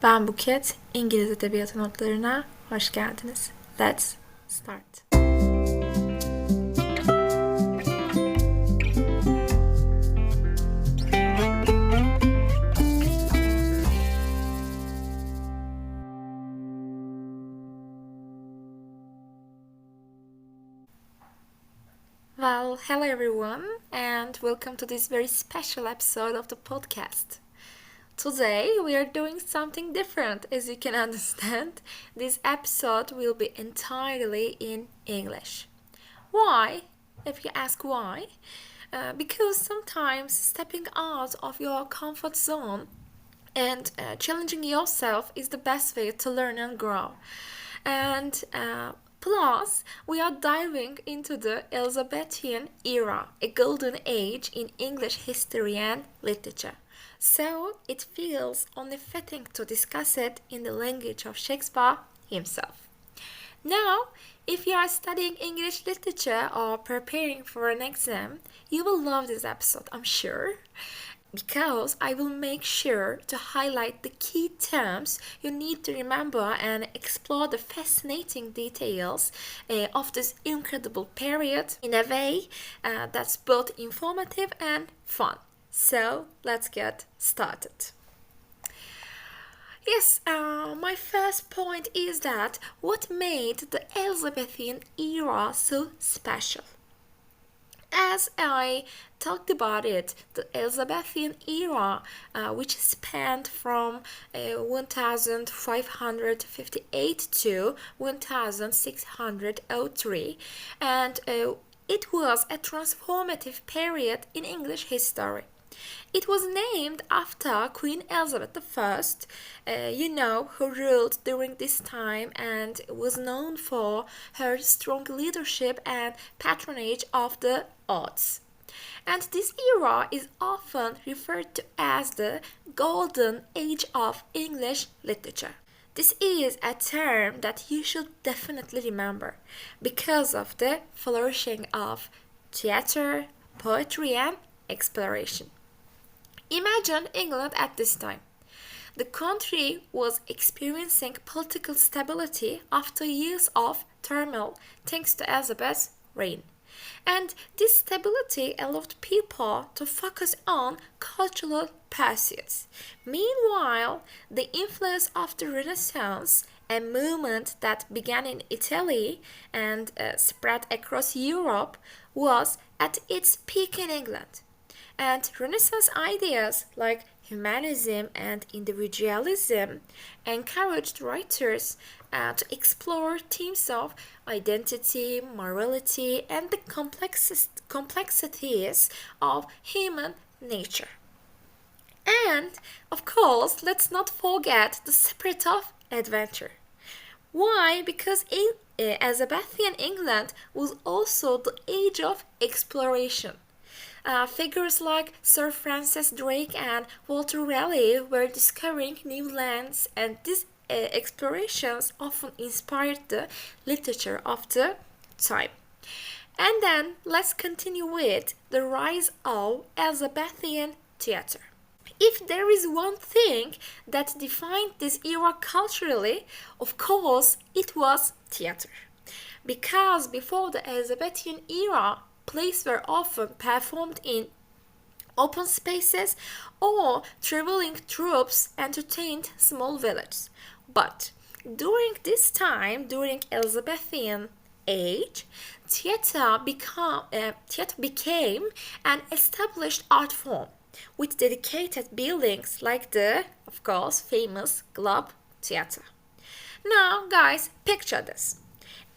Ben Buket, İngiliz Edebiyatı Notlarına hoş geldiniz. Let's start. Well, hello everyone, and welcome to this very special episode of the podcast. Today we are doing something different, as you can understand. This episode will be entirely in English. Why? If you ask why, because sometimes stepping out of your comfort zone and challenging yourself is the best way to learn and grow. And plus, we are diving into the Elizabethan era, a golden age in English history and literature. So it feels only fitting to discuss it in the language of Shakespeare himself. Now, if you are studying English literature or preparing for an exam, you will love this episode, I'm sure, because I will make sure to highlight the key terms you need to remember and explore the fascinating details of this incredible period in a way that's both informative and fun. So, let's get started. Yes, my first point is that what made the Elizabethan era so special. As I talked about it, the Elizabethan era, which spanned from 1558 to 1603, and it was a transformative period in English history. It was named after Queen Elizabeth I, who ruled during this time and was known for her strong leadership and patronage of the arts. And this era is often referred to as the Golden Age of English literature. This is a term that you should definitely remember because of the flourishing of theater, poetry, and exploration. Imagine England at this time. The country was experiencing political stability after years of turmoil thanks to Elizabeth's reign. And this stability allowed people to focus on cultural pursuits. Meanwhile, the influence of the Renaissance, a movement that began in Italy and spread across Europe, was at its peak in England. And Renaissance ideas like humanism and individualism encouraged writers to explore themes of identity, morality, and the complexities of human nature. And, of course, let's not forget the spirit of adventure. Why? Because Elizabethan England was also the age of exploration. Figures like Sir Francis Drake and Walter Raleigh were discovering new lands, and these explorations often inspired the literature of the time. And then let's continue with the rise of Elizabethan theatre. If there is one thing that defined this era culturally, of course, it was theatre. Because before the Elizabethan era, plays were often performed in open spaces or traveling troops entertained small villages. But during this time, during Elizabethan age, theatre became an established art form with dedicated buildings like the, of course, famous Globe Theatre. Now, guys, picture this.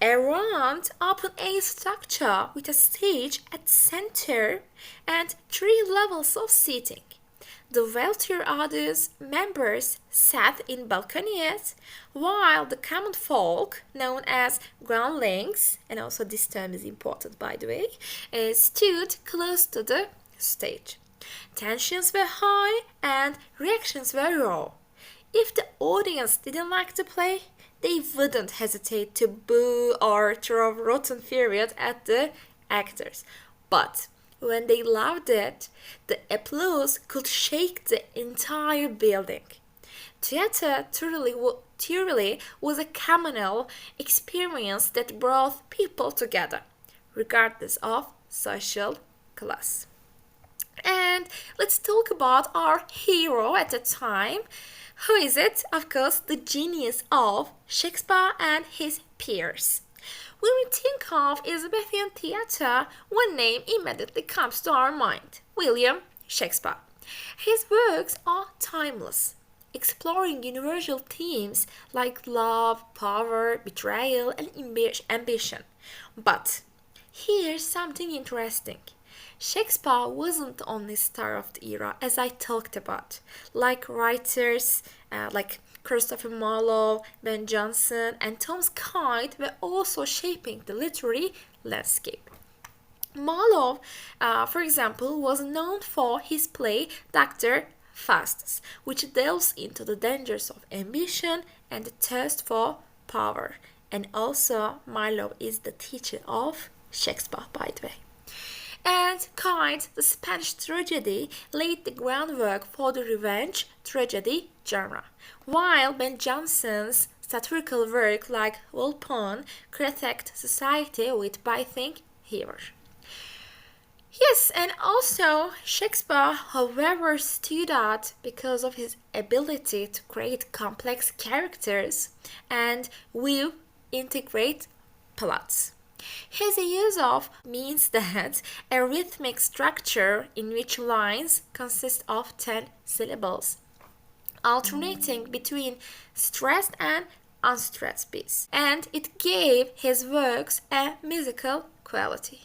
A round open-air structure with a stage at center and 3 levels of seating. The wealthier audience members sat in balconies, while the common folk, known as groundlings, and also this term is important by the way, stood close to the stage. Tensions were high and reactions were raw. If the audience didn't like the play, they wouldn't hesitate to boo or throw rotten period at the actors. But when they loved it, the applause could shake the entire building. Theatre truly was a communal experience that brought people together, regardless of social class. And let's talk about our hero at the time. Who is it? Of course, the genius of Shakespeare and his peers. When we think of Elizabethan theatre, one name immediately comes to our mind: William Shakespeare. His works are timeless, exploring universal themes like love, power, betrayal, and ambition. But here's something interesting. Shakespeare wasn't the only star of the era, as I talked about. Like writers like Christopher Marlowe, Ben Jonson, and Thomas Kite were also shaping the literary landscape. Marlowe, for example, was known for his play Dr. Faustus, which delves into the dangers of ambition and the thirst for power. And also, Marlowe is the teacher of Shakespeare, by the way. And Kite, the Spanish tragedy, laid the groundwork for the revenge tragedy genre, while Ben Jonson's satirical work like Volpone critiqued society with biting humor. Yes, and also Shakespeare, however, stood out because of his ability to create complex characters and weave integrate plots. His use of means that a rhythmic structure in which lines consist of 10 syllables, alternating between stressed and unstressed beats, and it gave his works a musical quality.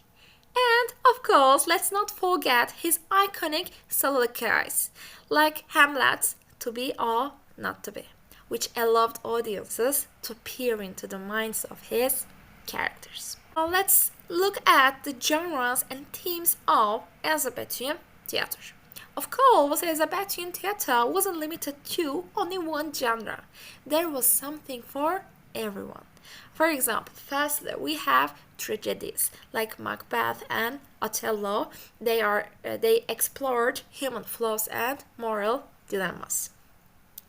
And of course, let's not forget his iconic soliloquies, like Hamlet's "To Be or Not to Be," which allowed audiences to peer into the minds of his characters. Now let's look at the genres and themes of Elizabethan theatre. Of course, Elizabethan theatre wasn't limited to only one genre. There was something for everyone. For example, firstly, we have tragedies like Macbeth and Othello. They explored human flaws and moral dilemmas.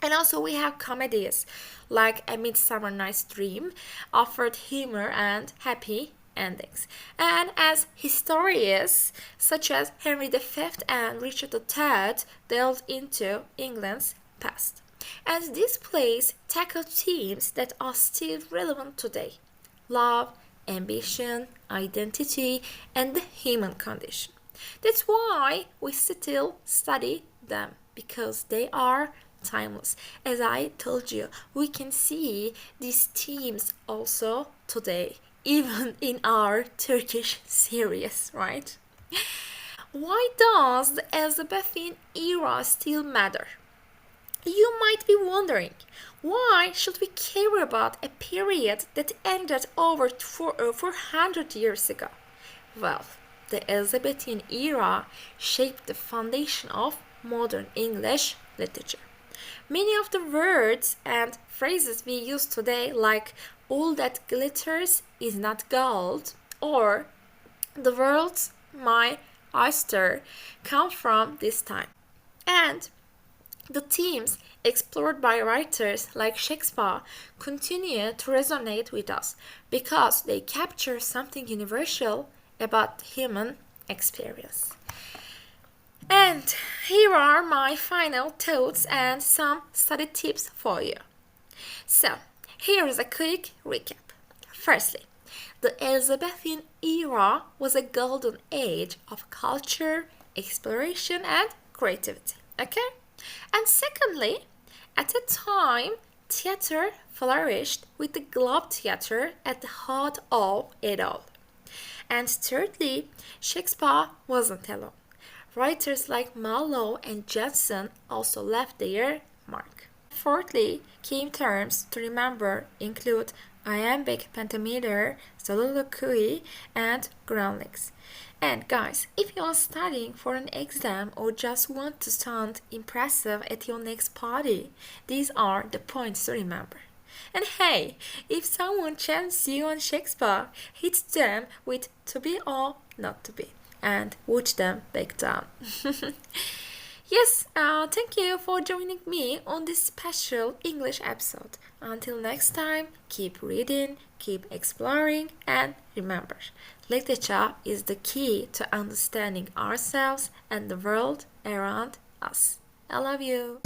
And also we have comedies like A Midsummer Night's Dream, offered humor and happy endings. And as histories such as Henry V and Richard III delved into England's past. And these plays tackle themes that are still relevant today: love, ambition, identity, and the human condition. That's why we still study them, because they are timeless. As I told you, we can see these themes also today, even in our Turkish series, right? Why does the Elizabethan era still matter? You might be wondering, why should we care about a period that ended over 400 years ago? Well, the Elizabethan era shaped the foundation of modern English literature. Many of the words and phrases we use today, like "all that glitters is not gold" or "the world's my oyster," come from this time. And the themes explored by writers like Shakespeare continue to resonate with us because they capture something universal about human experience. And here are my final thoughts and some study tips for you. So, here is a quick recap. Firstly, the Elizabethan era was a golden age of culture, exploration, and creativity. Okay? And secondly, at the time, theatre flourished with the Globe Theatre at the heart of it all. And thirdly, Shakespeare wasn't alone. Writers like Marlowe and Jonson also left their mark. Fourthly, key terms to remember include iambic pentameter, soliloquy, and groundlings. And guys, if you are studying for an exam or just want to sound impressive at your next party, these are the points to remember. And hey, if someone challenges you on Shakespeare, hit them with "to be or not to be" and watch them back down. Yes, thank you for joining me on this special English episode. Until next time, keep reading, keep exploring, and remember, literature is the key to understanding ourselves and the world around us. I love you.